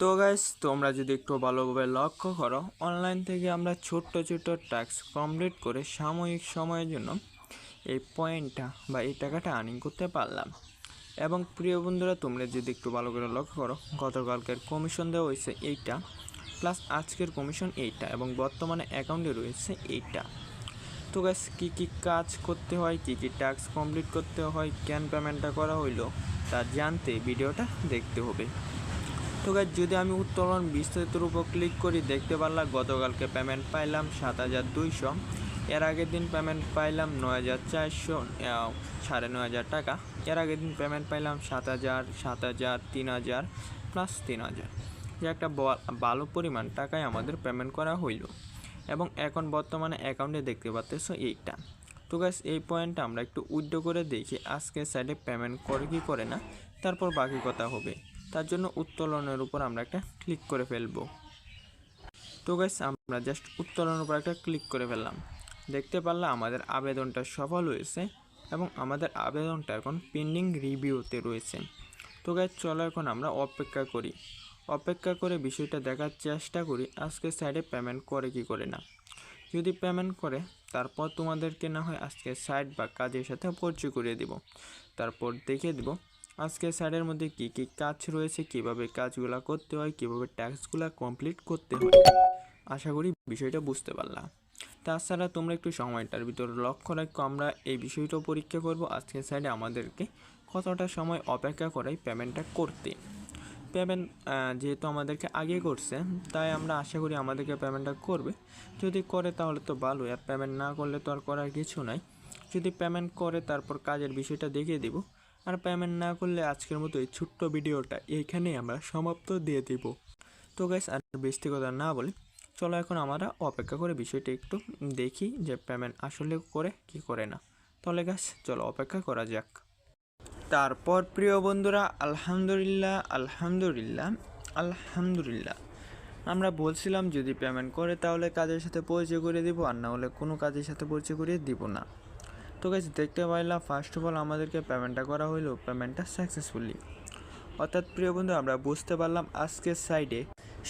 তো গাইস, তোমরা যদি একটু ভালোভাবে লক্ষ্য করো, অনলাইন থেকে আমরা ছোট্ট ছোট্ট টাস্ক কমপ্লিট করে সাময়িক সময়ের জন্য এই পয়েন্টটা বা এই টাকাটা আর্নিং করতে পারলাম। এবং প্রিয় বন্ধুরা, তোমরা যদি একটু ভালো করে লক্ষ্য করো, গতকালকের কমিশন দেওয়া হয়েছে এইটা, প্লাস আজকের কমিশন এইটা, এবং বর্তমানে অ্যাকাউন্টে রয়েছে এইটা। তো গাইস, কী কী কাজ করতে হয়, কী কী টাস্ক কমপ্লিট করতে হয়, কেন পেমেন্টটা করা হইলো, তা জানতে ভিডিওটা দেখতে হবে। তো গাইস, যদি আমি উত্তোলন বিস্তারিতর উপর ক্লিক করি, দেখতে পারলাম গতকালকে পেমেন্ট পাইলাম 7,200। এর আগের দিন পেমেন্ট পাইলাম 9,400, 9,500 টাকা। এর আগের দিন পেমেন্ট পাইলাম 7,000, 7,000, 3,000 প্লাস 3,000, যে একটা ভালো পরিমাণ টাকায় আমাদের পেমেন্ট করা হইল। এবং এখন বর্তমানে অ্যাকাউন্টে দেখতে পাচ্ছ এইটা। তো গাইস, এই পয়েন্টটা আমরা একটু উইথড্র করে দেখি আজকে সাইডে পেমেন্ট করে কি করে না, তারপর বাকি কথা হবে। তার জন্য উত্তোলনের উপর আমরা একটা ক্লিক করে ফেলবো। তো গাইস, আমরা জাস্ট উত্তোলনের উপর একটা ক্লিক করে ফেললাম। দেখতে পারলাম আমাদের আবেদনটা সফল হয়েছে এবং আমাদের আবেদনটা এখন পেন্ডিং রিভিউতে রয়েছে। তো গাইস, চলো এখন আমরা অপেক্ষা করে বিষয়টা দেখার চেষ্টা করি আজকে সাইডে পেমেন্ট করে কি করে না। যদি পেমেন্ট করে, তারপর তোমাদেরকে না হয় আজকে সাইট বা কাজের সাথে পরিচয় করিয়ে দেব। তারপর দেখিয়ে দেব আজকে সাইটের মধ্যে কি কি কাজ রয়েছে, কিভাবে কাজগুলো করতে হয়, কিভাবে টাস্কগুলো কমপ্লিট করতে হয়। আশা করি বিষয়টা বুঝতে পারলাম। তাছাড়া তোমরা একটু সময়টার ভিতর লক্ষ্য রাখো, আমরা এই বিষয়টাও পরীক্ষা করব আজকের সাইডে আমাদেরকে কতটা সময় অপেক্ষা করাই পেমেন্টটা করতে। পেমেন্ট যেহেতু আমাদেরকে আগে করছে, তাই আমরা আশা করি আমাদেরকে পেমেন্টটা করবে। যদি করে তাহলে তো ভালো, আর পেমেন্ট না করলে তো আর করার কিছু নাই। যদি পেমেন্ট করে তারপর কাজের বিষয়টা দেখিয়ে দিব, আর পেমেন্ট না করলে আজকের মতো এই ছোট্ট ভিডিওটা এইখানেই আমরা সমাপ্ত দিয়ে দিব। তো গাইস, আর বেশি কথা না বলি, চলো এখন আমরা অপেক্ষা করে বিষয়টা একটু দেখি যে পেমেন্ট আসলে করে কি করে না। তাহলে গাইস, চলো অপেক্ষা করা যাক। তারপর প্রিয় বন্ধুরা, আলহামদুলিল্লাহ আমরা বলছিলাম যদি পেমেন্ট করে তাহলে কাজের সাথে পরিচয় করে দিব, আর না হলে কোনো কাজের সাথে পরিচয় করিয়ে দিব না। তো গাইস, দেখতে পাইলাম ফার্স্ট অফ অল আমাদেরকে পেমেন্টটা করা হইলো, পেমেন্টটা সাকসেসফুলি। অর্থাৎ প্রিয় বন্ধু, আমরা বুঝতে পারলাম আজকের সাইডে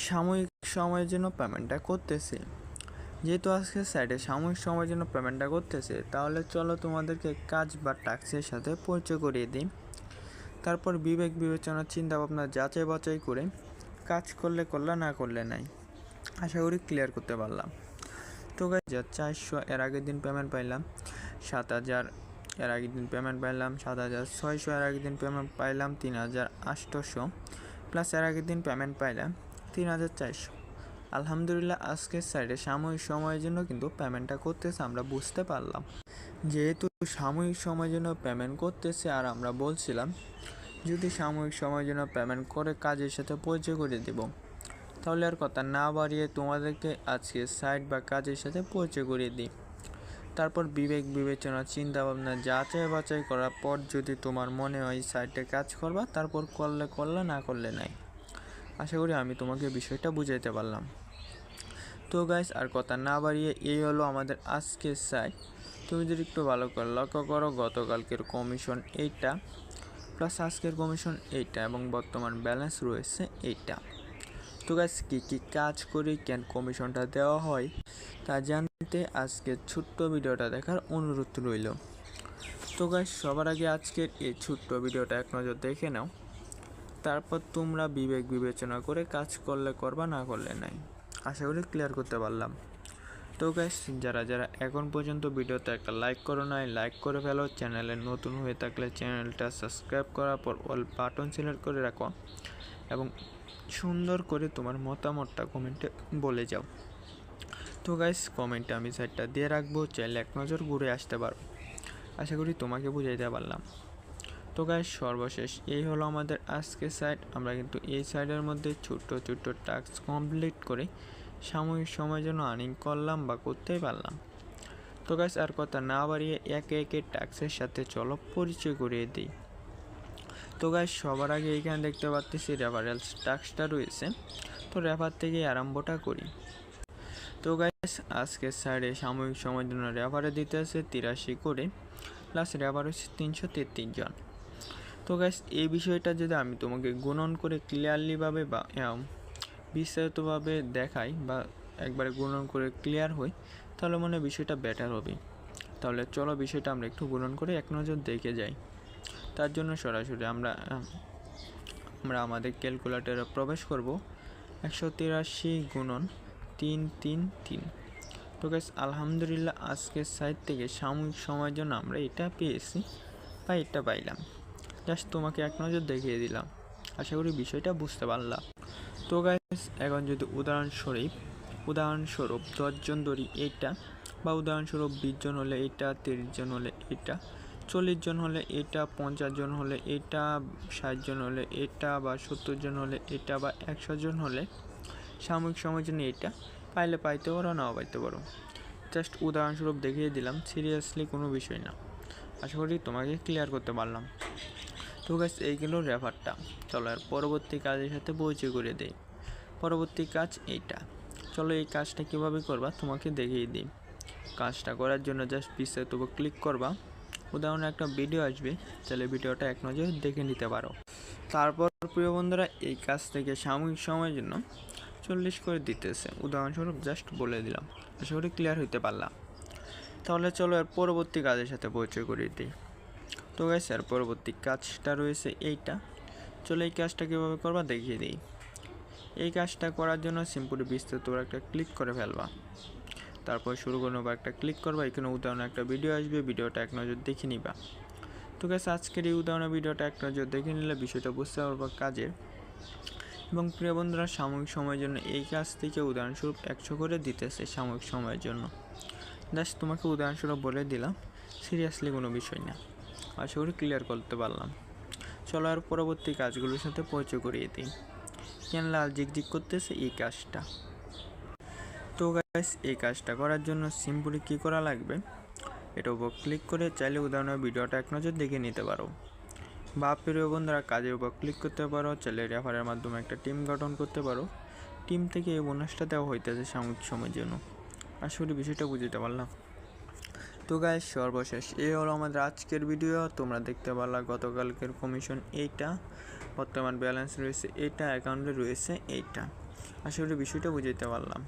সাময়িক সময়ের জন্য পেমেন্টটা করতেছে। যেহেতু আজকের সাইডে সাময়িক সময়ের জন্য পেমেন্টটা করতেছে, তাহলে চলো তোমাদেরকে কাজ বা টাস্কের সাথে পরিচয় করিয়ে দিই। তারপর বিবেক বিবেচনা চিন্তা ভাবনা যাচাই বাছাই করে কাজ করলে করলে, না করলে নাই। আশা করি ক্লিয়ার করতে পারলাম। তো গাইস, 400 এর আগের দিন পেমেন্ট পাইলাম, 7,000 এর আগের দিন পেমেন্ট পাইলাম, 7,600 এর আগের দিন পেমেন্ট পাইলাম, 3,800 প্লাস এর আগের দিন পেমেন্ট পাইলাম 3,400। আলহামদুলিল্লাহ, আজকের সাইডে সাময়িক সময়ের জন্য কিন্তু পেমেন্টটা করতেছে, আমরা বুঝতে পারলাম। যেহেতু সাময়িক সময়ের জন্য পেমেন্ট করতেছে, আর আমরা বলছিলাম যদি সাময়িক সময়ের জন্য পেমেন্ট করে কাজের সাথে পরিচয় করে দেব, তাহলে আর কথা না বাড়িয়ে তোমাদেরকে আজকে সাইট বা কাজের সাথে পরিচয় করিয়ে দিই। তারপর বিবেক বিবেচনা চিন্তা ভাবনা যাচাই বাছাই করার পর যদি তোমার মনে হয় সাইটে কাজ করবা, তারপর করলে না করলে নাই। আশা করি আমি তোমাকে বিষয়টা বুঝাইতে পারলাম। তো গাইস, আর কথা না বাড়িয়ে এই হলো আমাদের আজকের সাইট। তুমি যদি একটু ভালো করে লক্ষ্য করো, গতকালকের কমিশন এইটা, প্লাস আজকের কমিশন এইটা, এবং বর্তমান ব্যালেন্স রয়েছে এইটা। তো গাইস, কী কী কাজ করি, কেন কমিশনটা দেওয়া হয়, তা জানতে আজকের ছোট্ট ভিডিওটা দেখার অনুরোধ রইল। তো গাইস, সবার আগে আজকের এই ছোট্ট ভিডিওটা এক নজর দেখে নাও, তারপর তোমরা বিবেক বিবেচনা করে কাজ করলে করবা, না করলে নাই। আশা করি ক্লিয়ার করতে পারলাম। তো গাইস, যারা যারা এখন পর্যন্ত ভিডিওতে একটা লাইক করো নাই, লাইক করে ফেলো। চ্যানেলে নতুন হয়ে থাকলে চ্যানেলটা সাবস্ক্রাইব করার পর অল বাটন সিলেক্ট করে রাখো, এবং সুন্দর করে তোমার মতামতটা কমেন্টে বলে যাও। তো গাইস, কমেন্টে আমি সাইটটা দিয়ে রাখবো, চাইলে এক নজর ঘুরে আসতে পারো। আশা করি তোমাকে বুঝাইতে পারলাম। তো গাইস, সর্বশেষ এই হলো আমাদের আজকের সাইট। আমরা কিন্তু এই সাইটের মধ্যে ছোট্ট ছোট্ট টাস্ক কমপ্লিট করে সাময়িক সময়ের জন্য আর্নিং করলাম বা করতেই পারলাম। তো গাইস, আর কথা না বাড়িয়ে একে একে টাস্কের সাথে চলো পরিচয় করিয়ে দিই। তো গাইস, সবার আগে এখানে দেখতে পাচ্ছি রেফারেলস টাস্কটা রয়েছে, তো রেফার থেকে আরম্ভটা করি। তো গাইস, আজকের সাইডে সাময়িক সময়ের জন্য রেফারে দিতে আছে 83 করে, প্লাস রেফার হচ্ছে 333 জন। তো গাইস এই বিষয়টা যদি আমি তোমাকে গুণন করে ক্লিয়ারলিভাবে বা বিস্তারিতভাবে দেখাই বা একবারে গুণন করে ক্লিয়ার হই, তাহলে মনে হয় বিষয়টা বেটার হবে। তাহলে চলো বিষয়টা আমরা একটু গুণন করে এক নজর দেখে যাই। তার জন্য সরাসরি আমরা আমাদের ক্যালকুলেটরে প্রবেশ করব। 183 গুণন 333। তো গাইস আলহামদুলিল্লাহ আজকের সাইট থেকে সাময়িক সময়ের জন্য আমরা এটা পেয়েছি বা এটা পাইলাম। জাস্ট তোমাকে এক নজর দেখিয়ে দিলাম, আশা করি বিষয়টা বুঝতে পারলাম। তো গাইস এখন যদি উদাহরণস্বরূপ 10 জন ধরি এইটা, বা উদাহরণস্বরূপ 20 জন হলে এটা, 30 জন হলে এটা, 40 জন হলে এটা, 50 জন হলে এটা, 60 জন হলে এটা, বা 70 জন হলে এটা, বা 100 জন হলে সাময়িক সময়ের জন্য এটা পাইলে পাইতে পারো, নাও পাইতে পারো। জাস্ট উদাহরণস্বরূপ দেখিয়ে দিলাম, সিরিয়াসলি কোনো বিষয় না। আশা করি তোমাকে ক্লিয়ার করতে পারলাম। তো গাইস এইগুলো রেফারটা। চলো আর পরবর্তী কাজের সাথে পরিচয় করে দেই। পরবর্তী কাজ এইটা। চলো এই কাজটা কীভাবে করবা তোমাকে দেখিয়ে দিই। কাজটা করার জন্য জাস্ট বিস্তারিত ক্লিক করবা, উদাহরণে একটা ভিডিও আসবে, তাহলে ভিডিওটা এক নজর দেখে নিতে পারো। তারপর প্রিয় বন্ধুরা এই কাজ থেকে সাময়িক সময়ের জন্য 40 করে দিতেছে, উদাহরণস্বরূপ জাস্ট বলে দিলাম। আশা করি ক্লিয়ার হইতে পারলাম। তাহলে চলো এর পরবর্তী কাজের সাথে পরিচয় করিয়ে দিই। তো গাইস এর পরবর্তী কাজটা রয়েছে এইটা। চলো এই কাজটা কীভাবে করবা দেখিয়ে দিই। এই কাজটা করার জন্য সিম্পলি বিস্তারিত একটা ক্লিক করে ফেলবা, তারপর শুরু করে নেবা, একটা ক্লিক করবা, এখানে উদাহরণে একটা ভিডিও আসবে, ভিডিওটা এক নজর দেখে নিবা। তো গাইস আজকের এই উদাহরণের ভিডিওটা এক নজর দেখে নিলে বিষয়টা বুঝতে পারবা কাজের। এবং প্রিয় বন্ধুরা সাময়িক সময়ের জন্য এই কাজ থেকে উদাহরণস্বরূপ 100 করে দিতেছে সাময়িক সময়ের জন্য। জাস্ট তোমাকে উদাহরণস্বরূপ বলে দিলাম, সিরিয়াসলি কোনো বিষয় না। আশা করি ক্লিয়ার করতে পারলাম। চলো আর পরবর্তী কাজগুলোর সাথে পরিচয় করিয়ে দিই। কেন লাল জিকজিক করতেছে এই কাজটা। তো গাইস এই কাজটা করার জন্য সিম্পলি কী করা লাগবে, এটার উপর ক্লিক করে চাইলে উদাহরণের ভিডিওটা এক নজর দেখে নিতে পারো, বা প্রিয় বন্ধুরা কাজের উপর ক্লিক করতে পারো, চাইলে রেফারের মাধ্যমে একটা টিম গঠন করতে পারো। টিম থেকে এই বোনাসটা দেওয়া হইতেছে সাময়িক সময়ের জন্য। আশা করি বিষয়টা বুঝতে পারলাম। তো গাইস সর্বশেষ এই হলো আমাদের আজকের ভিডিও। তোমরা দেখতে পারলা গতকালকের কমিশন এইটা, বর্তমান ব্যালেন্স রয়েছে এইটা, অ্যাকাউন্টে রয়েছে এইটা। আশা করি বিষয়টা বুঝতে পারলাম।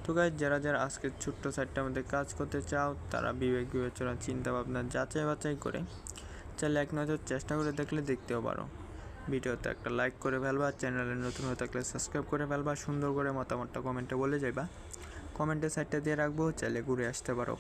তো গাইস যারা আজকের ছোট্ট সাইটটার মধ্যে কাজ করতে চাও, তারা বিবেক বিবেচনা চিন্তা ভাবনা যাচাই বাছাই করে চাইলে এক নজর চেষ্টা করে দেখলে দেখতেও পারো। ভিডিওতে একটা লাইক করে ফেলবা, চ্যানেলে নতুন হয়ে থাকলে সাবস্ক্রাইব করে ফেলবা, সুন্দর করে মতামতটা কমেন্টে বলে যাইবা। কমেন্টের সাইডটা দিয়ে রাখবো, চাইলে ঘুরে আসতে পারো।